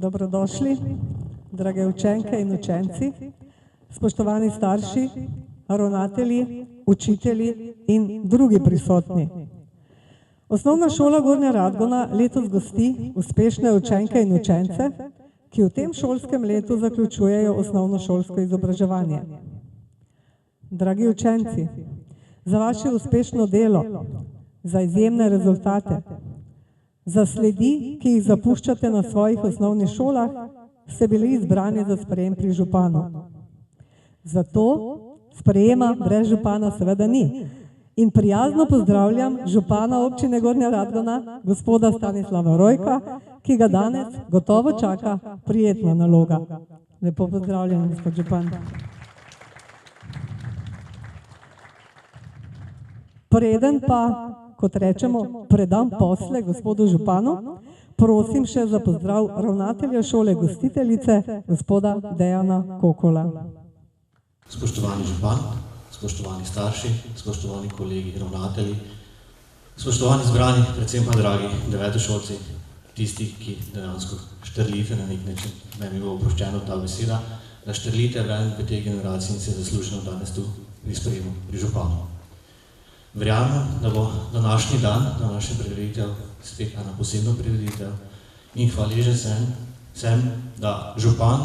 Dobrodošli, drage učenke in učenci, spoštovani starši, ravnatelji, učitelji in drugi prisotni. Osnovna šola Gornja Radgona letos gosti uspešne učenke in učence, ki v tem šolskem letu zaključujejo osnovnošolsko izobraževanje. Dragi učenci, za vaše uspešno delo, za izjemne rezultate, za sledi, ki jih zapuščate na svojih osnovnih šolah, ste bili izbrani za sprejem pri županu. Zato sprejema brez župana seveda ni. In prijazno pozdravljam župana občine Gornja Radgona, gospoda Stanislava Rojka, ki ga danes gotovo čaka prijetna naloga. Lepo pozdravljen, gospod župan. Preden pa, kot rečemo, predam posle gospodu županu, prosim še za pozdrav ravnatelja šole gostiteljice, gospoda Dejana Kokola. Spoštovani župan, spoštovani starši, spoštovani kolegi ravnatelji, spoštovani zbrani, predvsem pa dragi devetošolci, tisti, ki dejansko štrlite na nek način, naj mi bo oproščeno ta beseda, da štrlite ven v tej generaciji in se zasluženo danes tu pri sprejemu, pri županu. Verjamem, da bo današnji dan, današnja prireditev, spet ena posebna prireditev in hvaležen sem, da župan,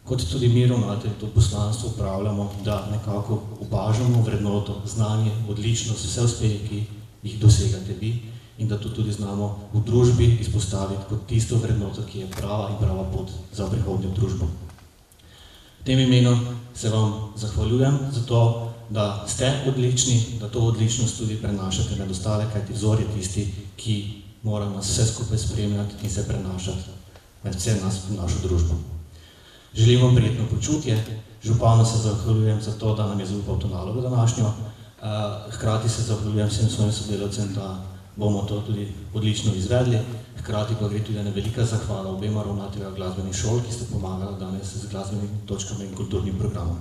kot tudi mi ravnatelji, to poslanstvo upravljamo, da nekako opažamo vrednoto, znanje, odličnost, vse uspehe, ki jih dosegate vi in da to tudi znamo v družbi izpostaviti kot tisto vrednoto, ki je prava in prava pot za prihodnjo družbo. V tem imenu se vam zahvaljujem za to, da ste odlični, da to odličnost tudi prenašate med ostale, kajti vzor je tisti, ki mora nas vse skupaj spremljati in se prenašati med vse nas v našo družbo. Želim vam prijetno počutje, županu se zahvaljujem za to, da nam je zaupal to nalogo današnjo, hkrati se zahvaljujem vsem svojim sodelavcem, da bomo to tudi odlično izvedli, hkrati pa gre tudi ena velika zahvala obema ravnatelja glasbenih šol, ki ste pomagali danes z glasbenimi točkami in kulturnim programom.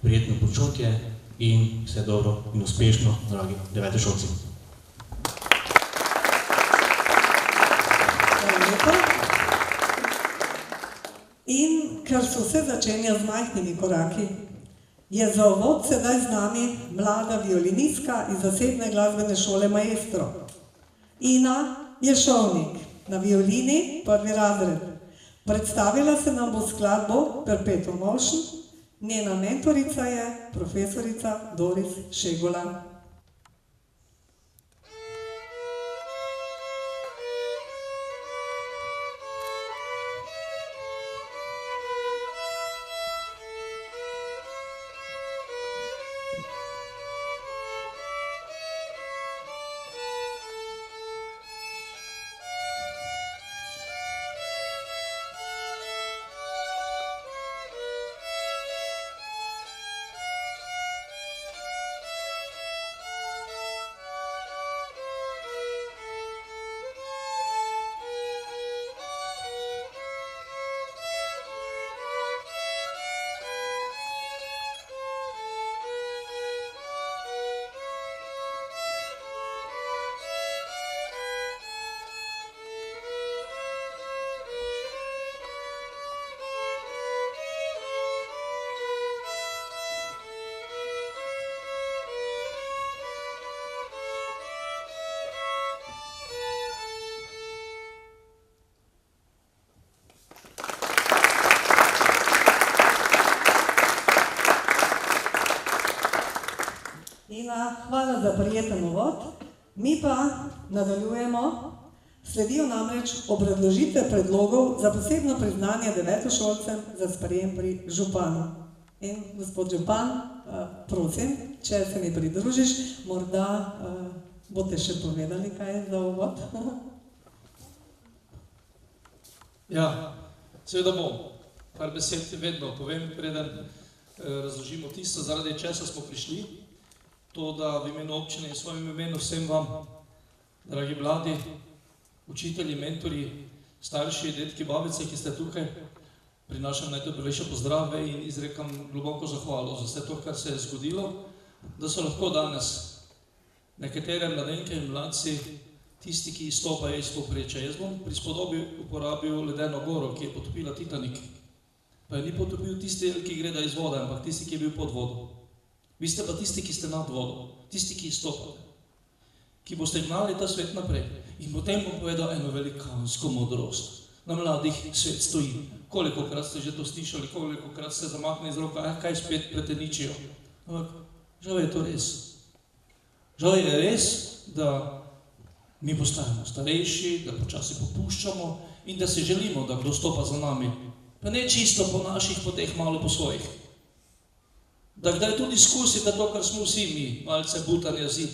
Prijetno počutje in vse dobro in uspešno, dragi devetošolci. In ker se vse začenja z majhnimi koraki, je za uvod sedaj z nami mlada violinistka iz zasebne glasbene šole Maestro. Ina Ješovnik, na violini prvi razred. Predstavila se nam bo skladbo Perpetuum Motion, njena mentorica je profesorica Doris Šegula. Ina, hvala za prijeten uvod. Mi pa nadaljujemo. Sledijo namreč obrazložitve predlogov za posebno priznanje devetošolcem za sprejem pri županu. In gospod župan, prosim, če se mi pridružiš, morda boste še povedali, kaj je za uvod. Ja, seveda bom. Par besed vedno povem, preden razložimo tisto, zaradi česa smo prišli. To, da v imenu občine in svojim imenu vsem vam, dragi mladi, učitelji, mentori, starši, detki, babice, ki ste tukaj, prinašam najtopelejše pozdrave in izrekam globoko zahvalo za vse to, kar se je zgodilo, da so lahko danes nekatere mladenke in mladci tisti, ki izstopajo iz povprečja. Jaz bom pri spodobi uporabil ledeno goro, ki je potopila Titanik. Pa je ni potopil tisti del, ki gre da iz vode, ampak tisti, ki je bil pod vodo. Vi ste pa tisti, ki ste nad vodo, tisti, ki izstopate, ki boste gnali ta svet naprej. In potem bom povedal eno velikansko modrost. Na mladih svet stoji. Kolikokrat ste že to slišali, kolikokrat ste zamaknili z roka, kaj spet preteničijo. Ampak žal je to res. Žal je res, da mi postajamo starejši, da počasi popuščamo in da se želimo, da kdo stopa za nami. Pa ne čisto po naših poteh, malo po svojih. Da kdaj tudi izkusite to, kar smo vsi mi, malce butanja zid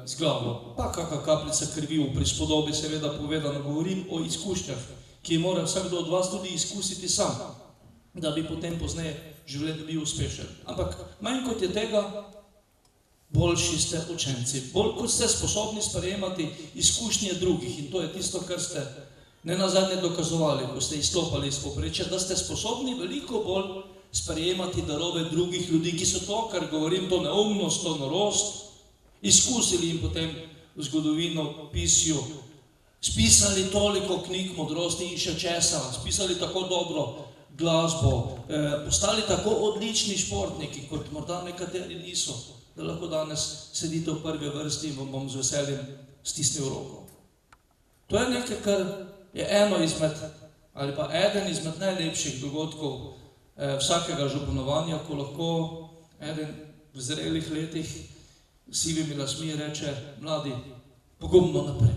z glavo. Pa kakva kapljica krvi v prispodobi, seveda povedano, govorim o izkušnjah, ki mora vsakdo od vas tudi izkusiti sam, da bi potem pozneje življenje bil uspešen. Ampak manj kot je tega, boljši ste učenci, bolj kot ste sposobni sprejemati izkušnje drugih in to je tisto, kar ste nenazadnje dokazovali, ko ste izstopali iz povprečja, da ste sposobni veliko bolj sprejemati darove drugih ljudi, ki so to, kar govorim, to neumnost, to norost, izkusili in potem v zgodovino pisju, spisali toliko knjig modrosti in še česa, spisali tako dobro glasbo, postali tako odlični športniki, kot morda nekateri niso, da lahko danes sedite v prvi vrsti in vam bom z veseljem stisnil roko. To je nekaj, kar je ali pa eden izmed najlepših dogodkov vsakega županovanja, ko lahko eden v zrelih letih s sivimi lasmi reče, mladi, pogumno naprej.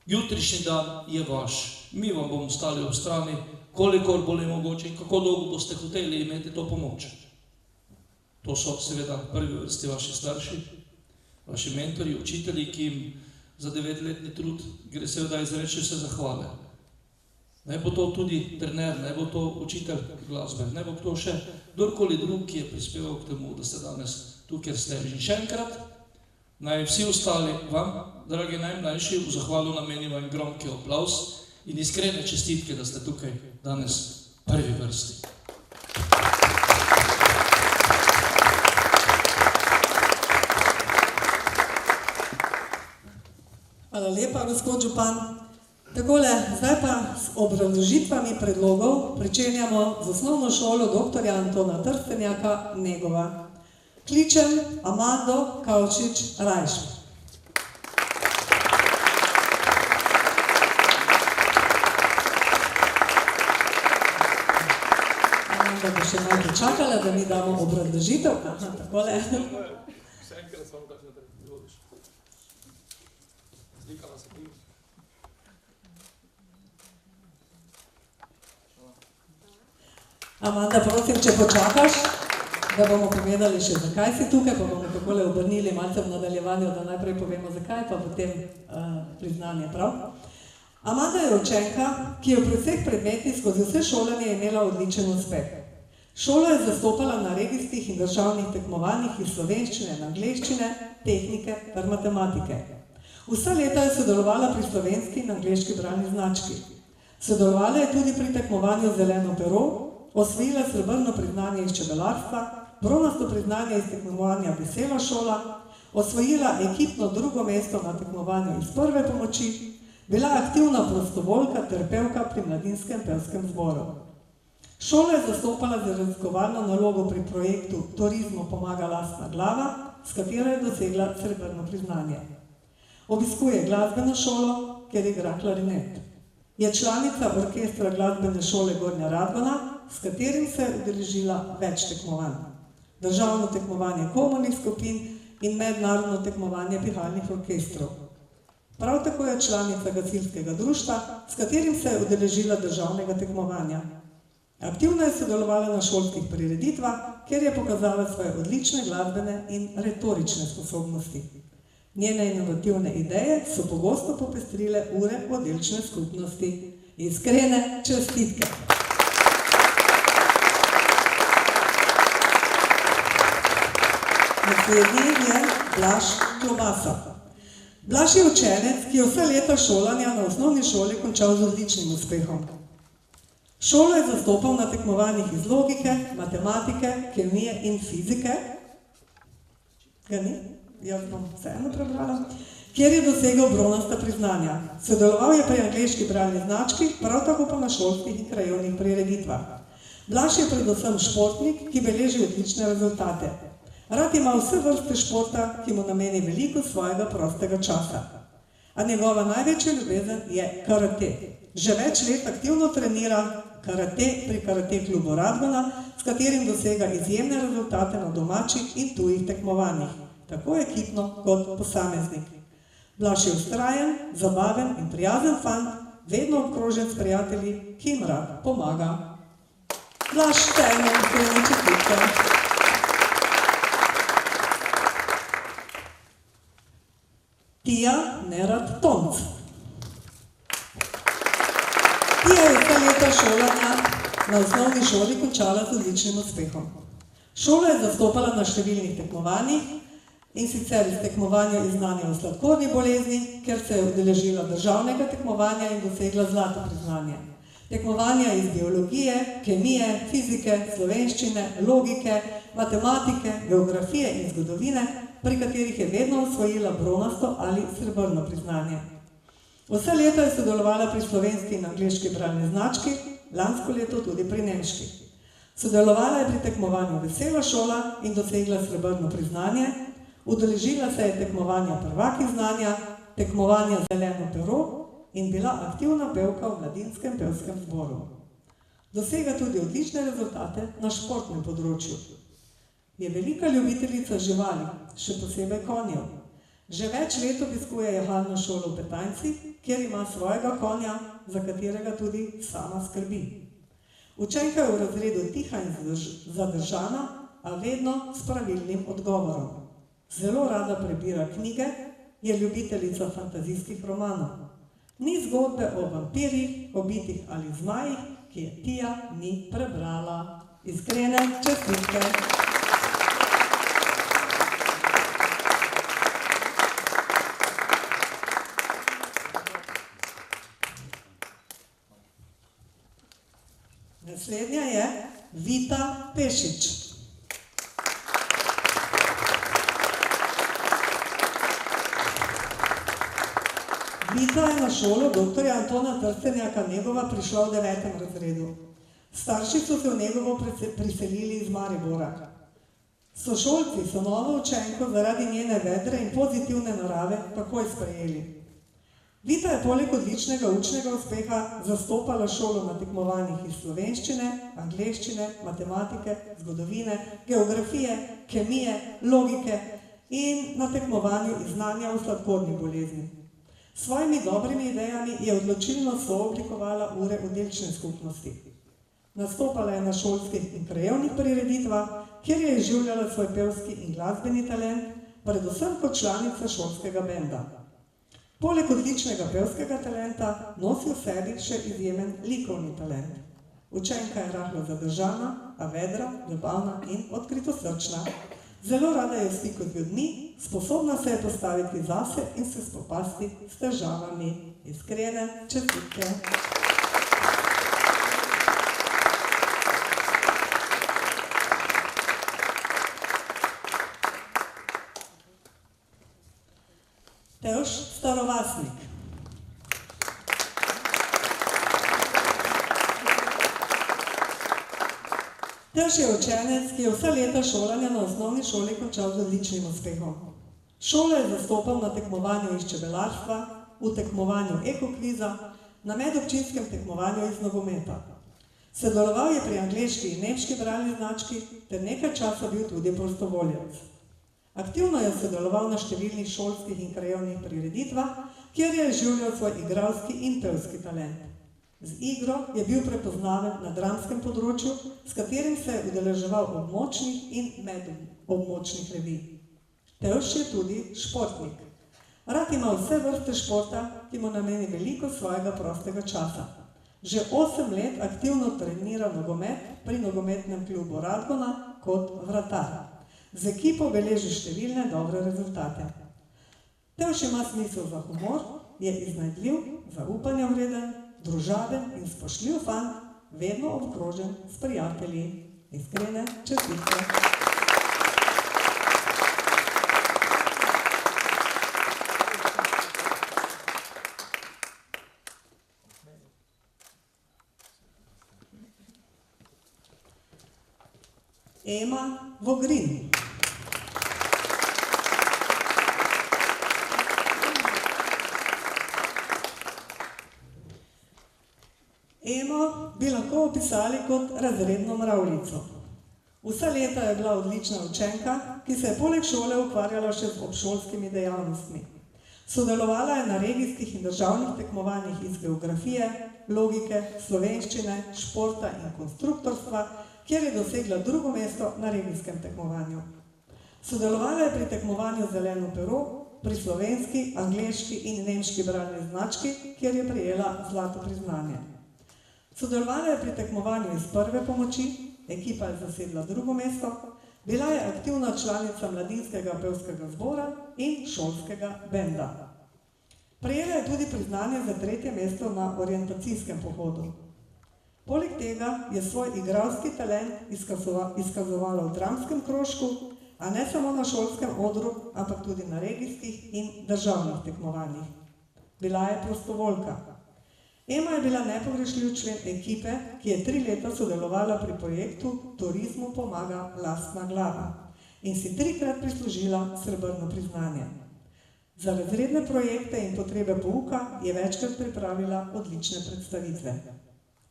Jutrišnji dan je vaš, mi vam bomo stali ob strani, kolikor bo le mogoče in kako dolgo boste hoteli imeti to pomoč. To so seveda v prvi vrsti vaši starši, vaši mentori, učitelji, ki jim za 9-letni trud gre seveda izreči vse zahvale. Naj bo to tudi trener, naj bo to učitelj glasbe, naj bo to še kdorkoli drug, ki je prispeval k temu, da ste danes tukaj ste. In še enkrat, naj vsi ostali vam, dragi najmlajši, v zahvalu namenimo en gromki aplavz in iskrene čestitke, da ste tukaj danes v prvi vrsti. Hvala lepa, gospod župan. Takole, zdaj pa s obrazložitvami predlogov pričenjamo z osnovno šolo dr. Antona Trstenjaka Negova. Kličem Amando Kavčič-Rajš. Amanda bo še malo počakala, da mi damo obrazložitev. Aha, takole. Amanda, prosim, če počakaš, da bomo povedali še, zakaj si tukaj, pa bomo takole obrnili malce v nadaljevanju, da najprej povemo zakaj, pa potem priznanje, prav? Amanda je učenka, ki je pri vseh predmetih skozi vse šolanje imela odličen uspeh. Šolo je zastopala na regijskih in državnih tekmovanjih iz slovenščine in angleščine, tehnike ter matematike. Vsa leta je sodelovala pri slovenski in angleški bralni znački. Sodelovala je tudi pri tekmovanju Zeleno pero, osvojila srebrno priznanje iz čebelarstva, bronasto priznanje iz tekmovanja Vesela šola, osvojila ekipno drugo mesto na tekmovanju iz prve pomoči, bila aktivna prostovoljka ter pevka pri mladinskem pevskem zboru. Šola je zastopala za raziskovalno nalogo pri projektu Turizmu pomaga lastna glava, s katero je dosegla srebrno priznanje. Obiskuje glasbeno šolo, kjer igra klarinet. Je članica orkestra glasbene šole Gornja Radgona, s katerim se je udeležila več tekmovanj. Državno tekmovanje komornih skupin in mednarodno tekmovanje pihalnih orkestrov. Prav tako je članica gasilskega društva, s katerim se je udeležila državnega tekmovanja. Aktivno je sodelovala na šolskih prireditvah, kjer je pokazala svoje odlične glasbene in retorične sposobnosti. Njene inovativne ideje so pogosto popestrile ure oddelčne skupnosti. Iskrene čestitke! Naslednji je Blaž Klobasa. Blaž je učenec, ki je vse leta šolanja na osnovni šoli končal z odličnim uspehom. Šolo je zastopal na tekmovanjih iz logike, matematike, kemije in fizike. Ga ni? Jaz bom vseeno prebrala. kjer je dosegel bronasta priznanja. Sodeloval je pri angleški bralni znački, prav tako pa na šolskih in krajevnih prireditvah. Blaž je predvsem športnik, ki beleži odlične rezultate. Rad ima vse vrste športa, ki mu nameni veliko svojega prostega časa. A njegova največja ljubezen je karate. Že več let aktivno trenira karate pri Karate klubu Radgona, s katerim dosega izjemne rezultate na domačih in tujih tekmovanjih, tako ekipno kot posameznik. Blaž je vztrajen, zabaven in prijazen fant, vedno obkrožen s prijatelji, ki jim rad pomaga. Blaž, teme, iskrene čestitke. Tija Nerad Tomc. Tija je vse leta šolanja na osnovni šoli končala z odličnim uspehom. Šolo je zastopala na številnih tekmovanjih, in sicer iz tekmovanja iz znanja o sladkorni bolezni, ker se je udeležila državnega tekmovanja in dosegla zlato priznanje. Tekmovanja iz biologije, kemije, fizike, slovenščine, logike, matematike, geografije in zgodovine, pri katerih je vedno osvojila bronasto ali srebrno priznanje. Vse leto je sodelovala pri slovenski in angleški bralni znački, lansko leto tudi pri nemški. Sodelovala je pri tekmovanju Vesela šola in dosegla srebrno priznanje, udeležila se je tekmovanja Prvaki znanja, tekmovanja Zeleno pero in bila aktivna pevka v mladinskem pevskem zboru. Dosega tudi odlične rezultate na športnem področju. Je velika ljubiteljica živali, še posebej konjev. Že več let obiskuje jahalno šolo v Petajnci, kjer ima svojega konja, za katerega tudi sama skrbi. Učenka je v razredu tiha in zadržana, a vedno s pravilnim odgovorom. Zelo rada prebira knjige, je ljubiteljica fantazijskih romanov. Ni zgodbe o vampirjih, obitih ali zmajih, ki je Tija ni prebrala. Iskrene čestitke. Naslednja je Vita Pešič. Vita je na šolo dr. Antona Trstenjaka Negova prišla v 9. razredu. Starši so se v Negovo priselili iz Maribora. Sošolci so novo učenko zaradi njene vedre in pozitivne narave takoj sprejeli. Vita je poleg odličnega učnega uspeha zastopala šolo na tekmovanjih iz slovenščine, angleščine, matematike, zgodovine, geografije, kemije, logike in na tekmovanju iz znanja o sladkorni bolezni. S svojimi dobrimi idejami je odločilno sooblikovala ure oddelčne skupnosti. Nastopala je na šolskih in krajevnih prireditvah, kjer je izživljala svoj pevski in glasbeni talent, predvsem kot članica šolskega benda. Poleg odličnega pevskega talenta nosi v sebi še izjemen likovni talent. Učenka je rahlo zadržana, a vedra, ljubavna in odkritosrčna. Zelo rada je v stiku z ljudmi, sposobna se je postaviti zase in se spopasti s težavami. Iskrene čestitke. Tevž Starovasnik. Tevž je učenec, ki je vsa leta šolanja na osnovni šoli končal z odličnim uspehom. Šolo je zastopal na tekmovanju iz čebelarstva, v tekmovanju ekokviza, na medobčinskem tekmovanju iz nogometa. Sodeloval je pri angleški in nemški bralni znački ter nekaj časa bil tudi prostovoljec. Aktivno je sodeloval na številnih šolskih in krajevnih prireditvah, kjer je izživljal svoj igralski in pevski talent. Z igro je bil prepoznaven na dramskem področju, s katerim se je udeleževal območnih in medobmočnih revij. Tevž je tudi športnik. Rad ima vse vrste športa, ki mu nameni veliko svojega prostega časa. Že 8 let aktivno trenira nogomet pri nogometnem klubu Radgona kot vratar. Z ekipo beleži številne dobre rezultate. Tevž ima smisel za humor, je iznajdljiv, zaupanja vreden, družaben in spoštljiv fant, vedno obkrožen s prijatelji. Iskrene čestitke. Ema Vogrin. Emo bi lahko opisali kot razredno mravljico. Vsa leta je bila odlična učenka, ki se je poleg šole ukvarjala še z obšolskimi dejavnostmi. Sodelovala je na regijskih in državnih tekmovanjih iz geografije, logike, slovenščine, športa in konstruktorstva, kjer je dosegla 2. mesto na regijskem tekmovanju. Sodelovala je pri tekmovanju Zeleno pero, pri slovenski, angleški in nemški bralni znački, kjer je prejela zlato priznanje. Sodelovala je pri tekmovanju iz prve pomoči, ekipa je zasedla 2. mesto, bila je aktivna članica mladinskega pevskega zbora in šolskega benda. Prejela je tudi priznanje za 3. mesto na orientacijskem pohodu. Poleg tega je svoj igralski talent izkazovala v dramskem krožku, a ne samo na šolskem odru, ampak tudi na regijskih in državnih tekmovanjih. Bila je prostovoljka. Ema je bila nepogrešljiv člen ekipe, ki je 3 leta sodelovala pri projektu Turizmu pomaga lastna glava in si 3-krat prislužila srebrno priznanje. Za razredne projekte in potrebe pouka je večkrat pripravila odlične predstavitve.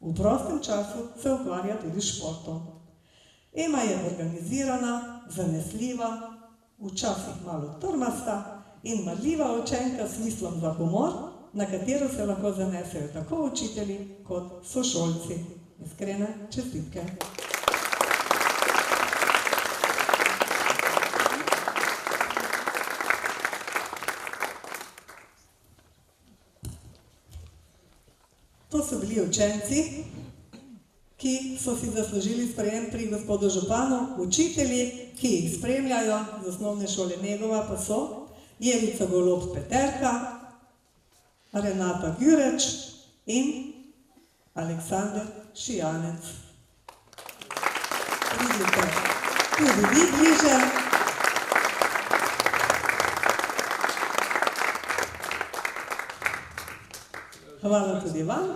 V prostem času se ukvarja tudi s športom. Ema je organizirana, zanesljiva, včasih malo trmasta in marljiva učenka s smislom za humor, na katero se lahko zanesejo tako učitelji kot sošolci. Iskrene čestitke. To so bili učenci, ki so si zaslužili sprejem pri gospodu županu, učitelji, ki jih spremljajo z osnovne šole Negova, pa so Jerica Golob Peterka, Renata Gyreč in Aleksander Šijanec. Pridite tudi vi bliže. Hvala tudi vam.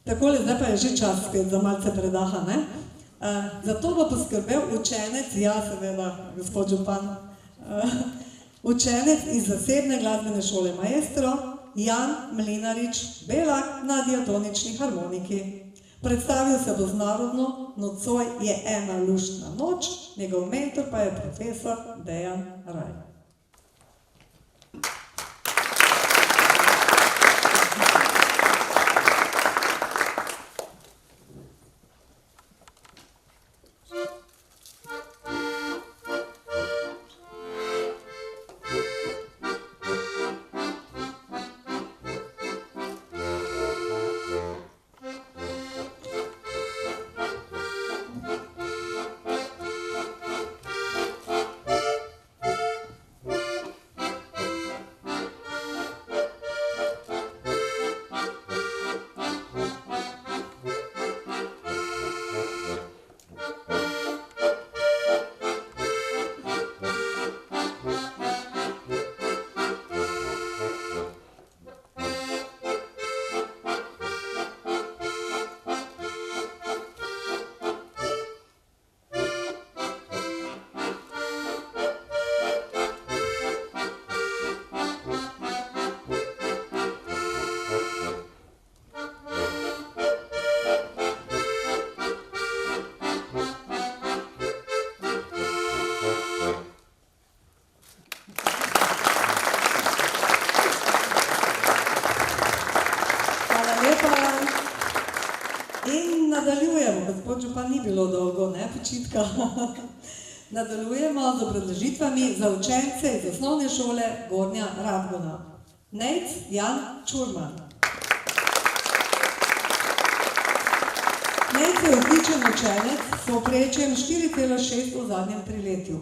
Takole, zdaj pa je že čas spet za malce predaha, ne? Zato bo poskrbel učenec, ja seveda, gospod župan, učenec iz zasebne glasbene šole Maestro, Jan Mlinarič Belak na diatonični harmoniki. Predstavil se bo z narodno Nocoj je ena luštna noč, njegov mentor pa je profesor Dejan Raj. Gospod župan, ni bilo dolgo, ne, počitka. Nadaljujemo z obrazložitvami za učence iz osnovne šole Gornja Radgona. Nejc Jan Čurman. Nejc je odličen učenec s povprečjem 4,6 v zadnjem triletju.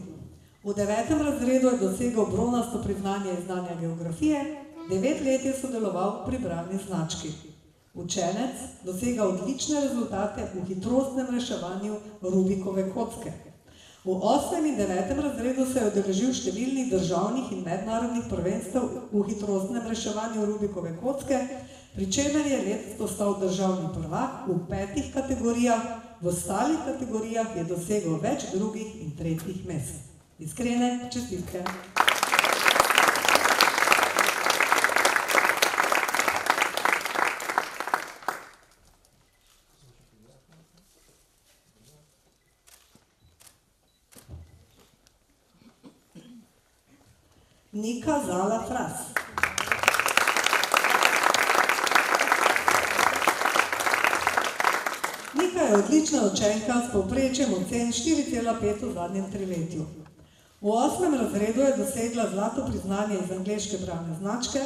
V 9. razredu je dosegel bronasto priznanje iz znanja geografije, 9 let je sodeloval pri bralni znački. Učenec dosega odlične rezultate v hitrostnem reševanju Rubikove kocke. V 8. in 9. razredu se je udeležil številnih državnih in mednarodnih prvenstev v hitrostnem reševanju Rubikove kocke, pri čemer je letos postal državni prvak v 5 kategorijah, v ostalih kategorijah je dosegel več drugih in tretjih mest. Iskrene čestitke. Nika Zala Fras. Nika je odlična učenka s povprečjem ocen 4,5 v zadnjem triletju. V 8. razredu je dosegla zlato priznanje iz angleške bralne značke,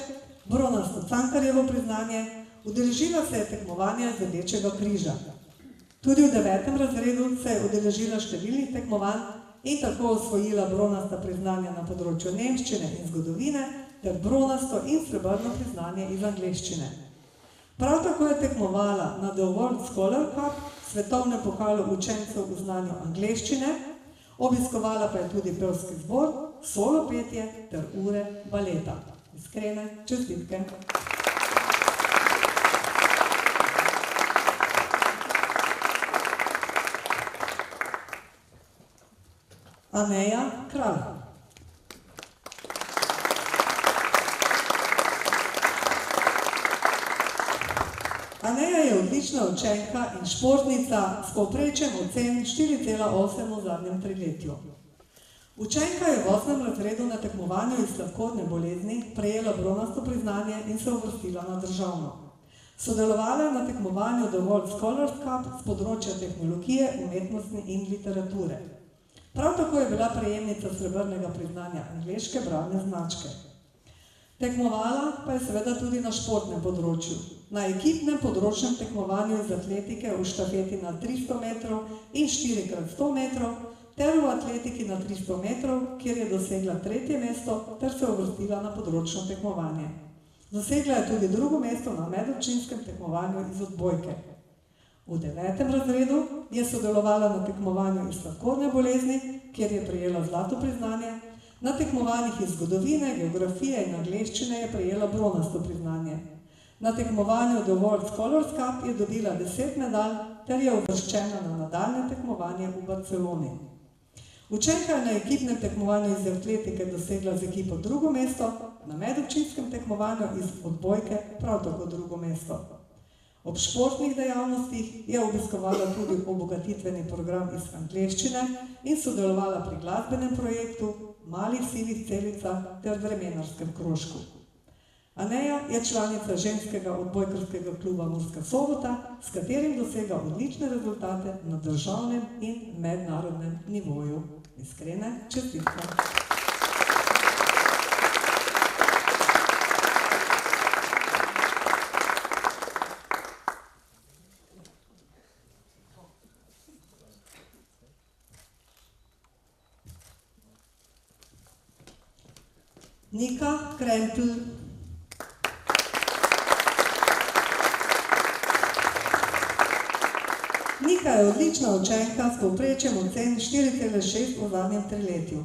bronasto Cankarjevo priznanje, udeležila se je tekmovanja z Rdečega križa. Tudi v 9. razredu se je udeležila številnih tekmovanj in tako osvojila bronasta priznanja na področju nemščine in zgodovine ter bronasto in srebrno priznanje iz angleščine. Prav tako je tekmovala na The World Scholar Cup, svetovnem pokalu učencev v znanju angleščine, obiskovala pa je tudi pevski zbor, solo petje ter ure baleta. Iskrene čestitke. Aneja Kralj. Aneja je odlična učenka in športnica s povprečjem ocen 4,8 v zadnjem triletju. Učenka je v 8. razredu na tekmovanju iz sladkorne bolezni prejela bronasto priznanje in se uvrstila na državno. Sodelovala je na tekmovanju The World Scholars Cup z področja tehnologije, umetnosti in literature. Prav tako je bila prejemnica srebrnega priznanja angleške bralne značke. Tekmovala pa je seveda tudi na športnem področju. Na ekipnem področnem tekmovanju iz atletike v štafeti na 300 metrov in 4x100 metrov ter v atletiki na 300 metrov, kjer je dosegla 3. mesto ter se uvrstila na področno tekmovanje. Dosegla je tudi 2. mesto na medobčinskem tekmovanju iz odbojke. V 9. razredu je sodelovala na tekmovanju iz sladkorne bolezni, kjer je prejela zlato priznanje. Na tekmovanjih iz zgodovine, geografije in angleščine je prejela bronasto priznanje. Na tekmovanju The World Scholars Cup je dobila 10 medalj ter je uvrščena na nadaljnje tekmovanje v Barceloni. Učenka je na ekipnem tekmovanju iz atletike dosegla z ekipo 2. mesto, na medobčinskem tekmovanju iz odbojke prav tako 2. mesto. Ob športnih dejavnostih je obiskovala tudi obogatitveni program iz angleščine in sodelovala pri glasbenem projektu, malih sivih celicah ter vremenarskem krožku. Aneja je članica ženskega odbojkarskega kluba Murska Sobota, s katerim dosega odlične rezultate na državnem in mednarodnem nivoju. Iskrene čestitke. Nika Krempl. Nika je odlična učenka s povprečjem ocen 4,6 v zadnjem triletju.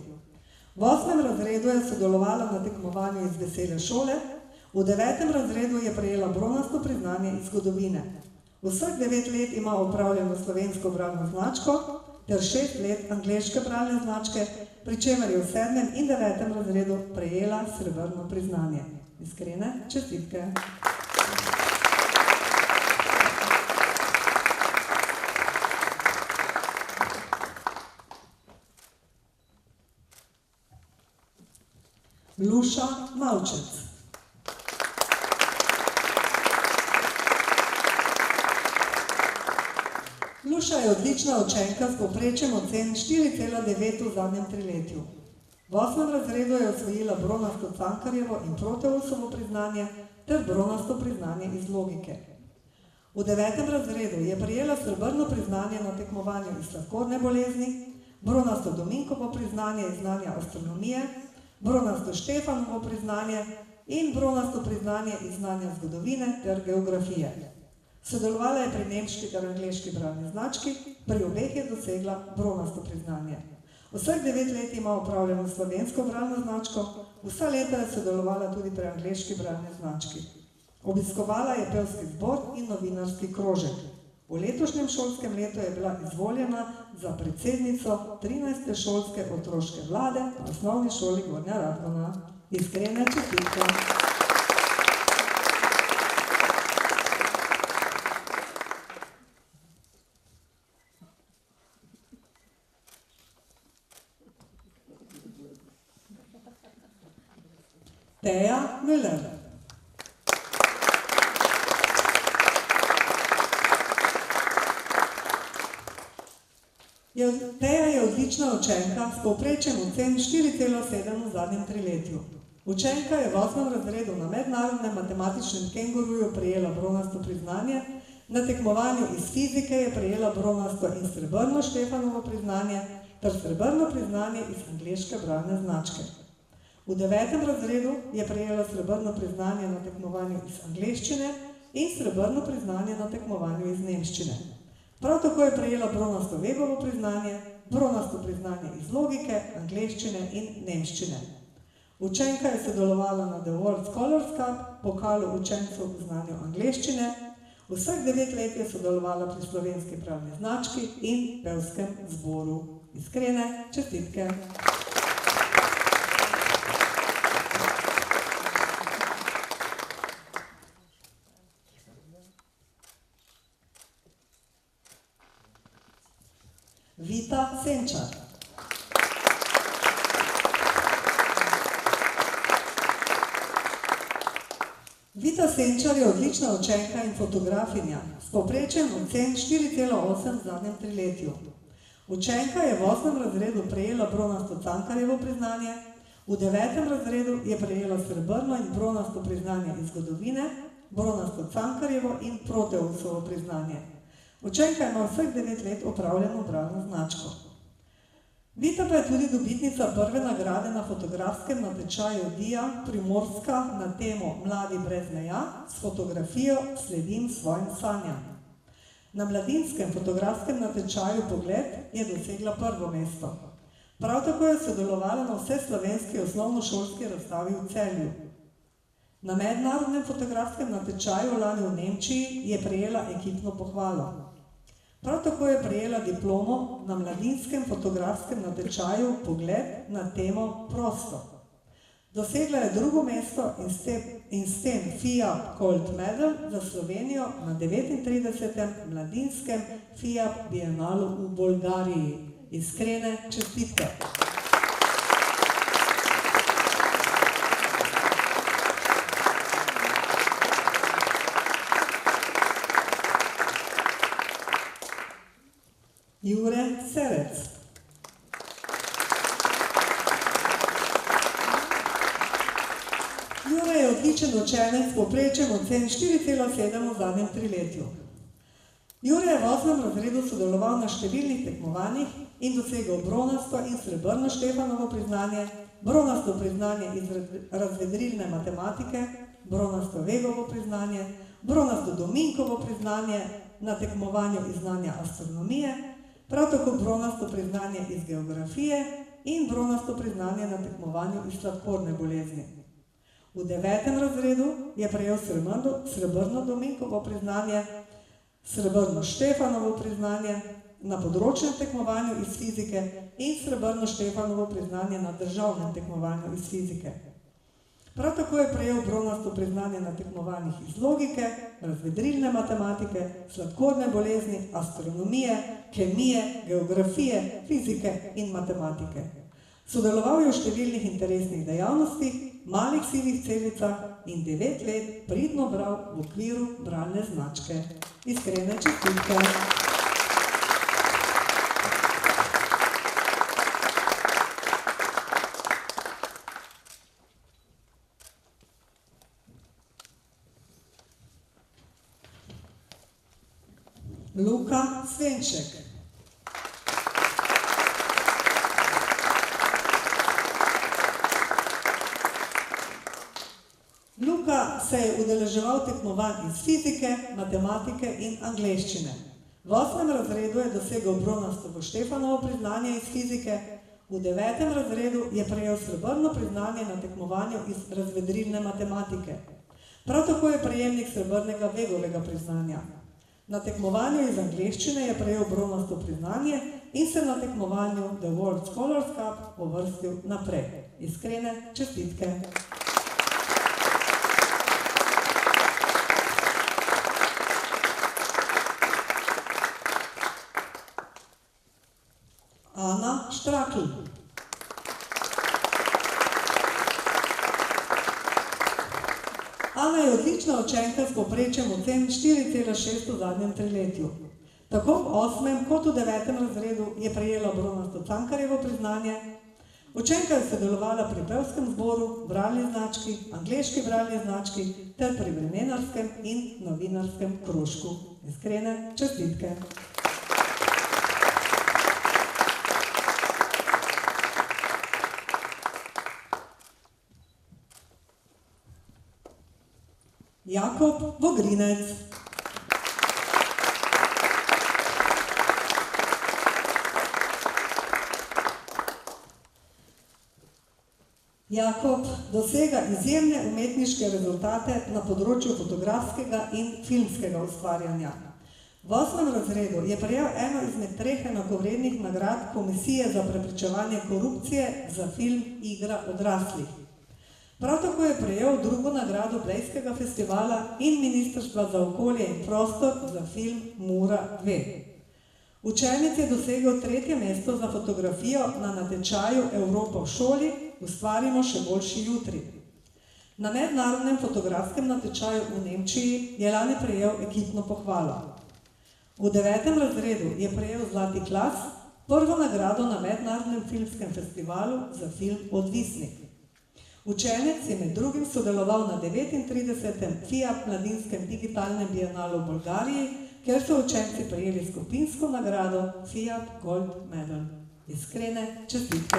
V 8. razredu je sodelovala na tekmovanju iz vesele šole, v 9. razredu je prejela bronasto priznanje iz zgodovine. Vseh 9 let ima opravljeno slovensko bralno značko ter 6 let angleške bralne značke, pri čemer je v 7. in 9. razredu prejela srebrno priznanje. Iskrene čestitke. Luša Mavčec. Luša je odlična učenka s povprečjem ocen 4,9 v zadnjem triletju. V 8. razredu je osvojila bronasto Cankarjevo in Proteusovo priznanje ter bronasto priznanje iz logike. V 9. razredu je prejela srebrno priznanje na tekmovanju iz sladkorne bolezni, bronasto Dominkovo priznanje iz znanja astronomije, bronasto Štefanovo priznanje in bronasto priznanje iz znanja zgodovine ter geografije. Sodelovala je pri nemški ter angleški bralni znački, pri obeh je dosegla bronasto priznanje. Vseh 9 let ima opravljeno slovensko bralno značko, vsa leta je sodelovala tudi pri angleški bralni znački. Obiskovala je pevski zbor in novinarski krožek. V letošnjem šolskem letu je bila izvoljena za predsednico 13. šolske otroške vlade na osnovni šoli Gornja Radgona. Iskrene čestitke. Teja Müller. Teja je odlična učenka s povprečjem ocen 4,7 v zadnjem triletju. Učenka je v 8. razredu na mednarodnem matematičnem kenguruju prejela bronasto priznanje, na tekmovanju iz fizike je prejela bronasto in srebrno Štefanovo priznanje ter srebrno priznanje iz angleške bralne značke. V 9. razredu je prejela srebrno priznanje na tekmovanju iz angleščine in srebrno priznanje na tekmovanju iz nemščine. Prav tako je prejela bronasto Wegovo priznanje, bronasto priznanje iz logike, angleščine in nemščine. Učenka je sodelovala na The World Scholars Cup, pokalu učencev v znanju angleščine, vseh 9 let je sodelovala pri slovenski bralni znački in pevskem zboru. Iskrene čestitke. Vita Senčar. Vita Senčar je odlična učenka in fotografinja s povprečjem ocen 4,8 v zadnjem triletju. Učenka je v 8. razredu prejela bronasto Cankarjevo priznanje, v 9. razredu je prejela srebrno in bronasto priznanje iz zgodovine, bronasto Cankarjevo in Proteusovo priznanje. Učenka ima vseh 9 let opravljeno bralno značko. Vita pa je tudi dobitnica prve nagrade na fotografskem natečaju DIA Primorska na temo Mladi brez meja s fotografijo Sledim svojim sanjam. Na mladinskem fotografskem natečaju Pogled je dosegla prvo mesto. Prav tako je sodelovala na vseslovenski osnovnošolski razstavi v Celju. Na mednarodnem fotografskem natečaju lani v Nemčiji je prejela ekipno pohvalo. Prav tako je prejela diplomo na mladinskem fotografskem natečaju Pogled na temo Prosto. Dosegla je drugo mesto in s tem FIAP Gold Medal za Slovenijo na 39. mladinskem FIAP Bienalu v Bolgariji. Iskrene čestitke. Jure Serec. Jure je odličen učenec s povprečjem ocen 4,7 v zadnjem triletju. Jure je v 8. razredu sodeloval na številnih tekmovanjih in dosegel bronasto in srebrno Štefanovo priznanje, bronasto priznanje iz razvedrilne matematike, bronasto Wegovo priznanje, bronasto Dominkovo priznanje na tekmovanju iz znanja astronomije, prav tako bronasto priznanje iz geografije in bronasto priznanje na tekmovanju iz sladkorne bolezni. V 9. razredu je prejel srebrno Dominkovo priznanje, srebrno Štefanovo priznanje na področnem tekmovanju iz fizike in srebrno Štefanovo priznanje na državnem tekmovanju iz fizike. Prav tako je prejel bronasto priznanje na tekmovanjih iz logike, razvedrilne matematike, sladkorne bolezni, astronomije, kemije, geografije, fizike in matematike. Sodeloval je v številnih interesnih dejavnostih, malih sivih celicah in 9 let pridno bral v okviru bralne značke. Iskrene čestitke. Luka Svenček. Luka se je udeleževal tekmovanj iz fizike, matematike in angleščine. V 8. razredu je dosegel bronasto Štefanovo priznanje iz fizike, V 9. razredu je prejel srebrno priznanje na tekmovanju iz razvedrilne matematike. Prav tako je prejemnik srebrnega Vegovega priznanja. Na tekmovanju iz angleščine je prejel bronasto priznanje in se na tekmovanju The World Scholars Cup uvrstil naprej. Iskrene čestitke. Ana Štrakl. Ana je odlična učenka s povprečjem ocen 4,6 v zadnjem triletju. Tako v 8. kot v 9. razredu je prejela bronasto Cankarjevo priznanje. Učenka je sodelovala pri pevskem zboru, bralni znački, angleški bralni znački ter pri vremenarskem in novinarskem krožku. Iskrene čestitke. Jakob Vogrinec. Jakob dosega izjemne umetniške rezultate na področju fotografskega in filmskega ustvarjanja. V 8. razredu je prejel eno izmed 3 enakovrednih nagrad Komisije za preprečevanje korupcije za film Igra odraslih. Prav tako je prejel 2. nagrado Blejskega festivala in Ministrstva za okolje in prostor za film Mura 2. Učenec je dosegel 3. mesto za fotografijo na natečaju Evropa v šoli Ustvarimo še boljši jutri. Na mednarodnem fotografskem natečaju v Nemčiji je lani prejel ekipno pohvalo. V 9. razredu je prejel Zlati klas, prvo nagrado na mednarodnem filmskem festivalu za film Odvisnik. Učenec je med drugim sodeloval na 39. FIAT mladinskem digitalnem bienalu v Bolgariji, kjer so učenci prejeli skupinsko nagrado FIAT Gold Medal. Iskrene čestitke.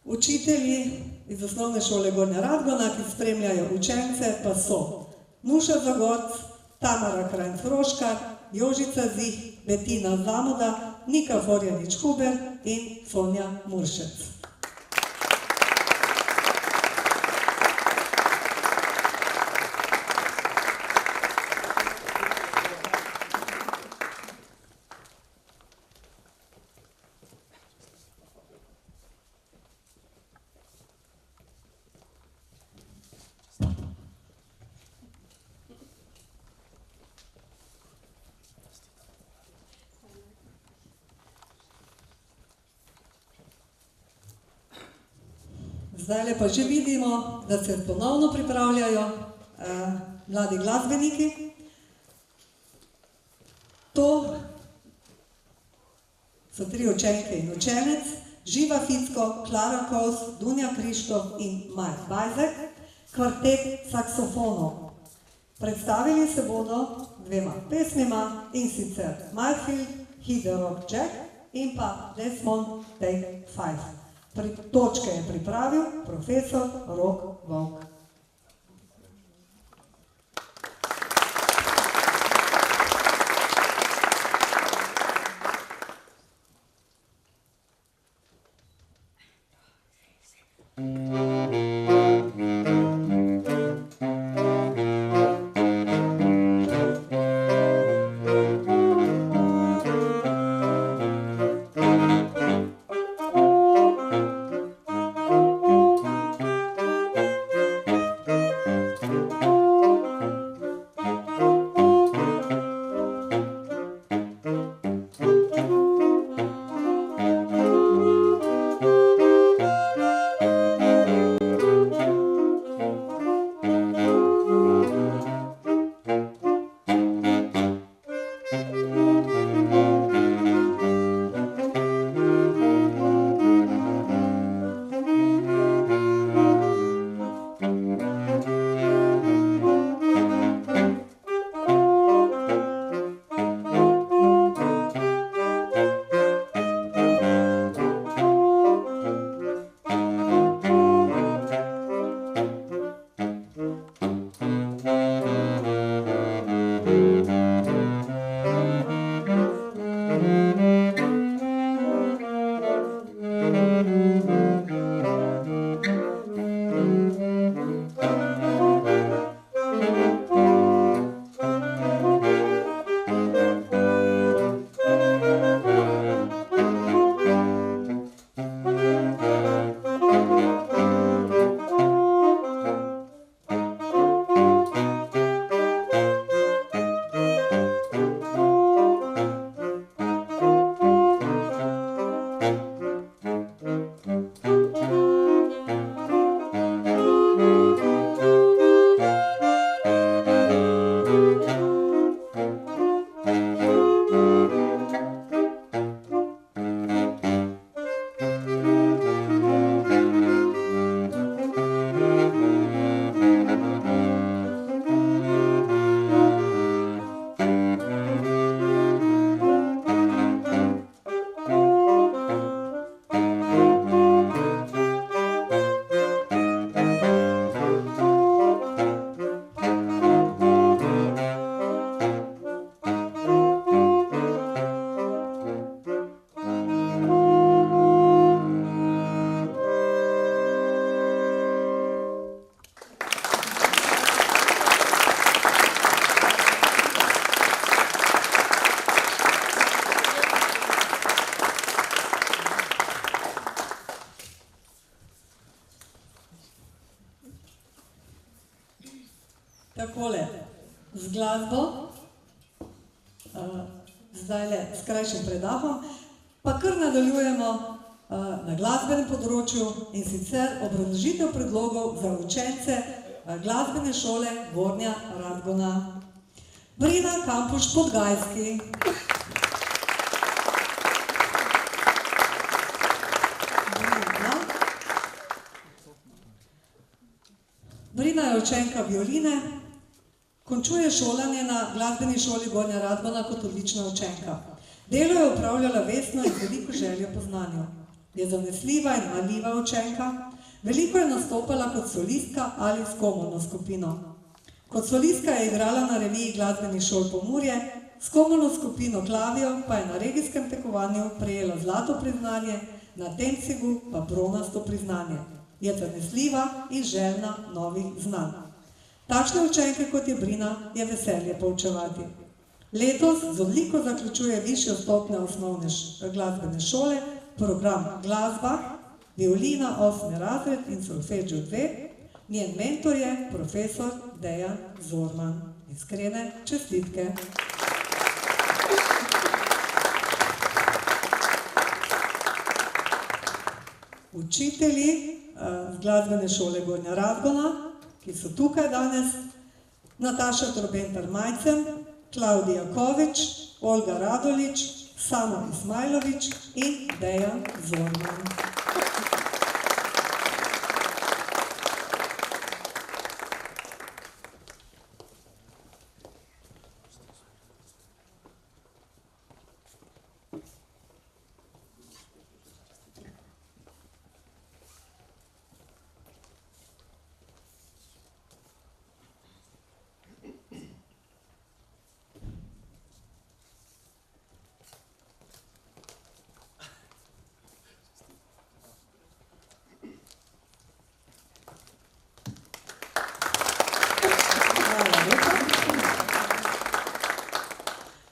Učitelji iz osnovne šole Gornja Radgona, ki spremljajo učence, pa so Nuša Zagorc, Tamara Krajnc-Roškar, Jožica Zih, Betina Zamuda, Nika Forjanič-Huber in Sonja Muršec. Zdaj pa že vidimo, da se ponovno pripravljajo mladi glasbeniki. To so 3 učenke in učenec, Živa Ficko, Klara Kos, Dunja Krištof in Maja Bajzek, kvartet saksofonov. Predstavili se bodo 2 pesmima, in sicer Mayfield, Hit the Rock Jack in pa Desmond Take 5. Točke je pripravil profesor Rok Volk. Takole, z glasbo, zdajle s krajšim predahom, pa kar nadaljujemo na glasbenem področju in sicer obrazložitev predlogov za učence glasbene šole Gornja Radgona. Brina Kampuš-Podgajski. Brina je učenka violine, končuje šolanje na glasbeni šoli Gornja Radgona kot odlična učenka. Delo je opravljala vestno in veliko željo po znanju. Je zanesljiva in marljiva učenka, veliko je nastopala kot solistka ali s komorno skupino. Kot solistka je igrala na reviji glasbenih šol Pomurje, s komorno skupino Klavijo pa je na regijskem tekmovanju prejela zlato priznanje, na Temsigu pa bronasto priznanje. Je zanesljiva in željna novih znanj. Takšne učenke, kot je Brina, je veselje poučevati. Letos z odliko zaključuje višjo stopnjo osnovne glasbene šole, program Glasba, violina 8. razred in solfeggio 2. Njen mentor je profesor Dejan Zorman. Iskrene čestitke. Učitelji z glasbene šole Gornja Radgona, ki so tukaj danes, Nataša Trobentar-Majcen, Klavdija Kovič, Olga Radolič, Samo Ismajlović in Dejan Zorman.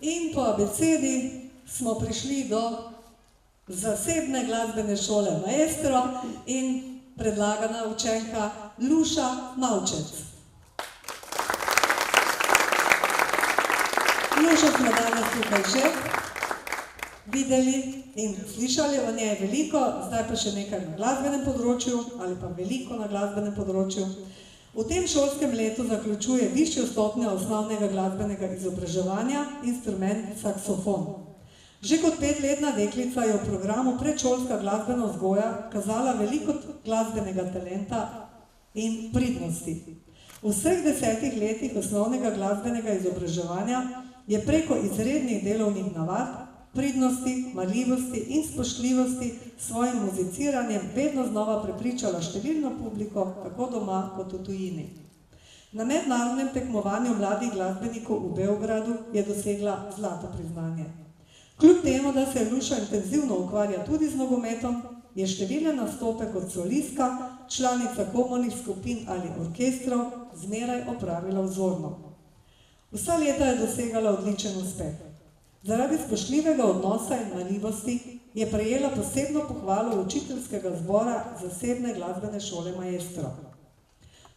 In po abecedi smo prišli do zasebne glasbene šole Maestro in predlagana učenka Luša Mavčec. Lušo smo danes tukaj že videli in slišali o njej veliko, zdaj pa še nekaj na glasbenem področju ali pa veliko na glasbenem področju. V tem šolskem letu zaključuje višjo stopnjo osnovnega glasbenega izobraževanja instrument saksofon. Že kot 5-letna deklica je v programu predšolska glasbena vzgoja kazala veliko glasbenega talenta in pridnosti. V vseh 10 letih osnovnega glasbenega izobraževanja je preko izrednih delovnih navad, pridnosti, marljivosti in spoštljivosti s svojim muziciranjem vedno znova prepričala številno publiko, tako doma kot v tujini. Na mednarodnem tekmovanju mladih glasbenikov v Beogradu je dosegla zlato priznanje. Kljub temu, da se Luša intenzivno ukvarja tudi z nogometom, je številne nastope kot solistka, članica komornih skupin ali orkestrov zmeraj opravila vzorno. Vsa leta je dosegala odličen uspeh. Zaradi spoštljivega odnosa in marljivosti je prejela posebno pohvalo učiteljskega zbora zasebne glasbene šole Maestro.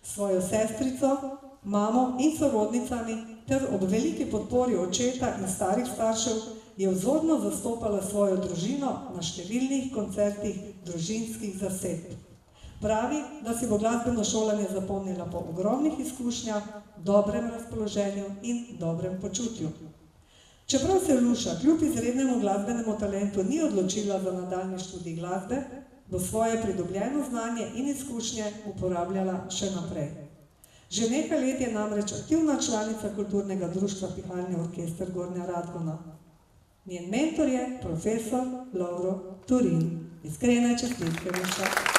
Svojo sestrico, mamo in sorodnicami ter ob veliki podpori očeta in starih staršev je vzorno zastopala svojo družino na številnih koncertih družinskih zasedb. Pravi, da si bo glasbeno šolanje zapomnila po ogromnih izkušnjah, dobrem razpoloženju in dobrem počutju. Čeprav se Luša kljub izrednemu glasbenemu talentu ni odločila za nadaljnji študij glasbe, bo svoje pridobljeno znanje in izkušnje uporabljala še naprej. Že nekaj let je namreč aktivna članica kulturnega društva Pihalni orkester Gornja Radgona. Njen mentor je profesor Lovro Turin. Iskrene čestitke, Luša.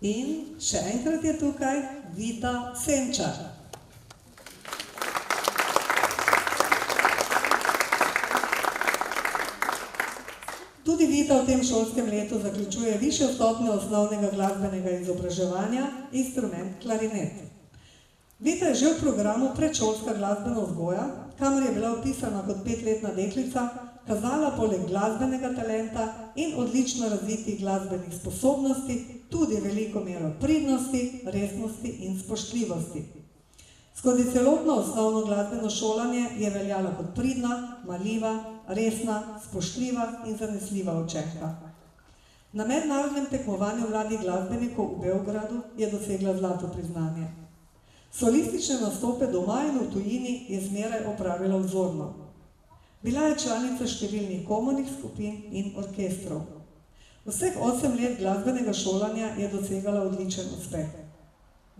In še enkrat je tukaj Vita Senčar. Tudi Vita v tem šolskem letu zaključuje višjo stopnjo osnovnega glasbenega izobraževanja, instrument klarinet. Vita je že v programu predšolska glasbena vzgoja, kamor je bila vpisana kot 5-letna deklica, kazala poleg glasbenega talenta in odlično razvitih glasbenih sposobnosti tudi veliko mero pridnosti, resnosti in spoštljivosti. Skozi celotno osnovno glasbeno šolanje je veljala kot pridna, marljiva, resna, spoštljiva in zanesljiva učenka. Na mednarodnem tekmovanju mladih glasbenikov v Beogradu je dosegla zlato priznanje. Solistične nastope doma in v tujini je zmeraj opravila vzorno. Bila je članica številnih komornih skupin in orkestrov. Vseh 8 let glasbenega šolanja je dosegala odličen uspeh.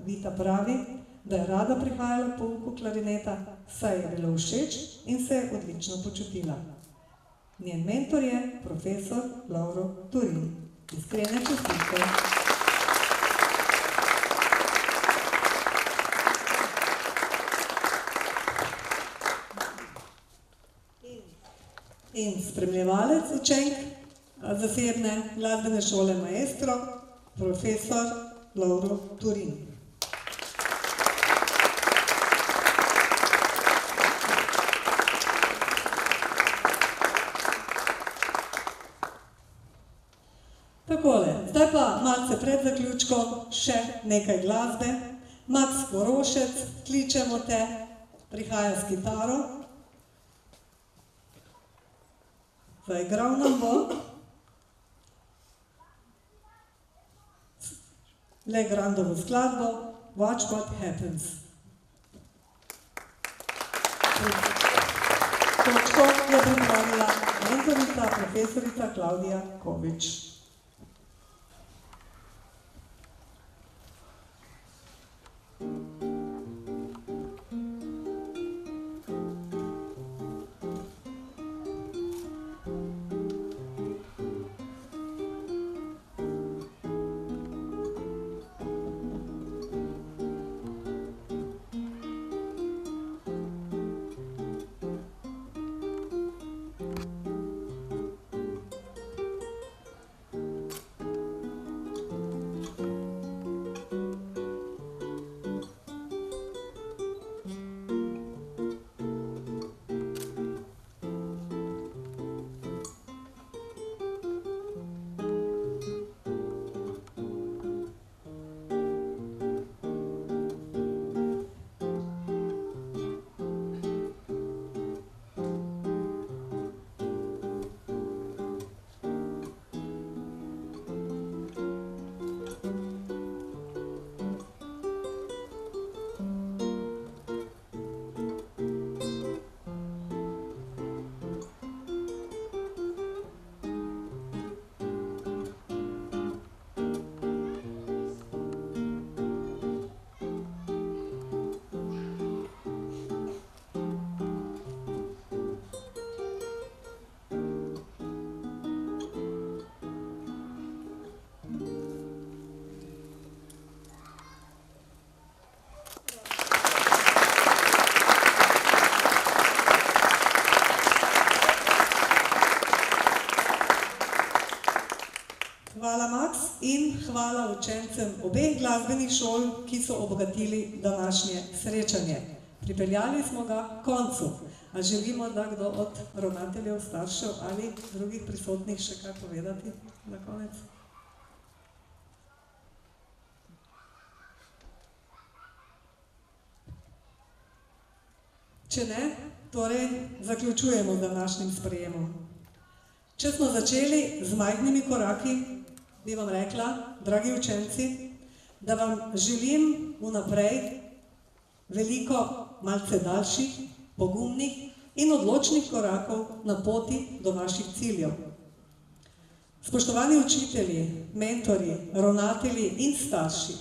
Vita pravi, da je rada prihajala k pouku klarineta, saj je bilo všeč in se je odlično počutila. Njen mentor je profesor Lovro Turin. Iskrene čestitke. In spremljevalec učenk zasebne glasbene šole Maestro, profesor Lovro Turin. Takole, zdaj pa malce pred zaključkom še nekaj glasbe. Max Korošec, kličemo te, prihaja s kitaro. Zaigral nam bo Le Grandovo skladbo Watch What Happens. Točko je pripravila mentorica, profesorica Klavdija Kovič. Hvala, Max, in hvala učencem obeh glasbenih šol, ki so obogatili današnje srečanje. Pripeljali smo ga k koncu. A želimo, da kdo od ravnateljev, staršev ali drugih prisotnih še kaj povedati za konec? Če ne, torej zaključujemo z današnjim sprejemom. Če smo začeli z majhnimi koraki, bi vam rekla, dragi učenci, da vam želim vnaprej veliko malce daljših, pogumnih in odločnih korakov na poti do vaših ciljev. Spoštovani učitelji, mentorji, ravnatelji in starši,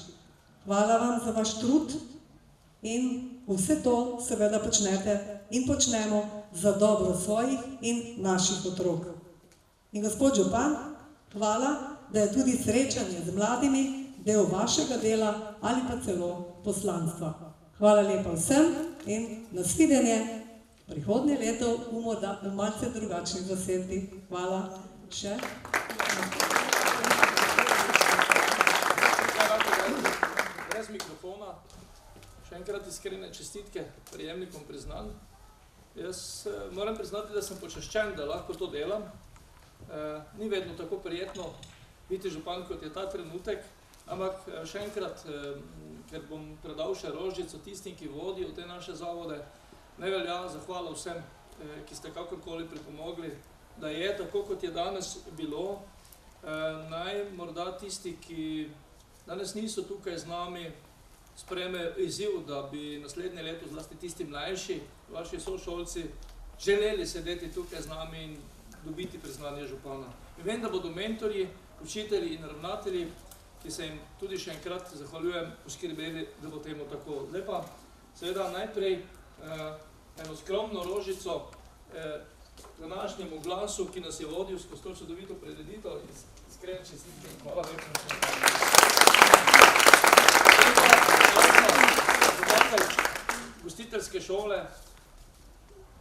hvala vam za vaš trud in vse to seveda počnete in počnemo za dobro svojih in naših otrok. In gospod župan, hvala, da je tudi srečanje z mladimi del vašega dela ali pa celo poslanstva. Hvala lepa vsem in nasvidenje prihodnje leto v malce drugačni zasedbi. Hvala še. Brez mikrofona, še enkrat iskrene čestitke prejemnikom priznanj. Jaz moram priznati, da sem počaščen, da lahko to delam. Ni vedno tako prijetno biti župan, kot je ta trenutek, ampak še enkrat, ker bom predal še rožico tistim, ki vodijo te naše zavode, naj velja zahvala vsem, ki ste kakorkoli pripomogli, da je tako, kot je danes bilo. Naj morda tisti, ki danes niso tukaj z nami, sprejme izziv, da bi naslednje leto, zlasti tisti mlajši, vaši sošolci, želeli sedeti tukaj z nami in dobiti priznanje župana. In vem, da bodo mentorji, učitelji in ravnatelji, ki se jim tudi še enkrat zahvaljujem, poskrbeli, da bo temu tako. Zdaj pa seveda najprej eno skromno rožico današnjemu glasu, ki nas je vodil skozi to čudovito prireditev in iskrene čestitke. Hvala lepa. Gostiteljske šole,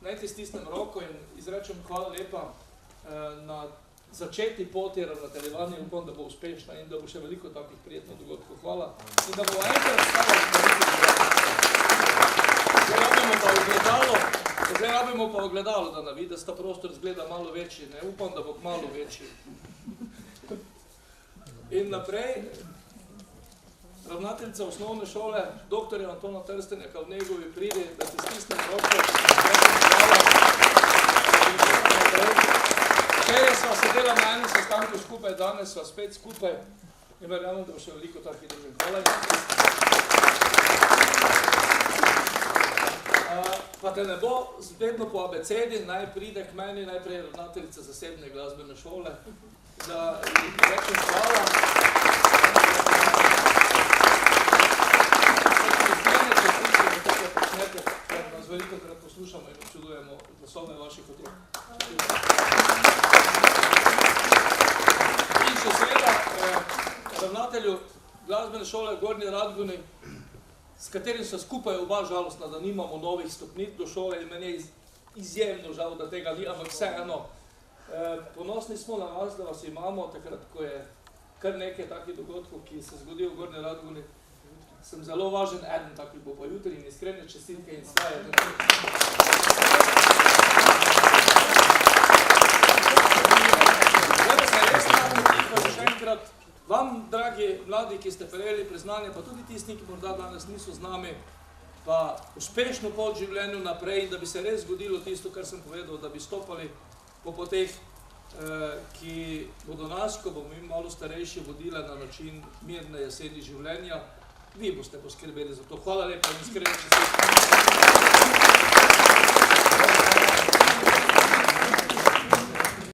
naj ti stisnem roko in izrečem hvala lepa na začeti poti ravnateljevanja in upam, da bo uspešna in da bo še veliko takih prijetnih dogodkov. Hvala. In da bo enkrat stalo zdaj rabimo pa ogledalo, da na vidi, da prostor izgleda malo večji. Ne upam, da bo malo večji. In naprej, ravnateljica osnovne šole, dr. Antona Trstenjaka v njegovi pridi, da ti stisnem roko. Včeraj sva sedela na enem sestanku skupaj, danes sva spet skupaj in verjamem, da bo še veliko takih družin. Hvala. Pa te ne bo vedno po abecedi, naj pride k meni najprej ravnateljica zasebne glasbene šole, da rečem hvala. Veliko krat poslušamo in občudujemo glasove vaših otrok. In še seveda ravnatelju glasbene šole v Gornji Radgoni, s katerim so skupaj oba žalostna, da nimamo novih stopnic do šole in meni je izjemno žal, da tega ni, ampak vseeno. Ponosni smo na vas, da vas imamo, takrat, ko je kar nekaj takih dogodkov, ki se zgodijo v Gornji Radgoni. Sem zelo važen, eden takih bo pa jutri in iskrene čestitke in svaje. Zdaj pa se res naredimo še enkrat vam, dragi mladi, ki ste prejeli priznanje, pa tudi tisti, ki morda danes niso z nami, pa uspešno pot življenju naprej in da bi se res zgodilo tisto, kar sem povedal, da bi stopali po poteh, ki bodo nas, ko bomo mi malo starejši, vodile na način mirne jeseni življenja. Vi boste poskrbeli za to. Hvala lepa in iskrene čestitke.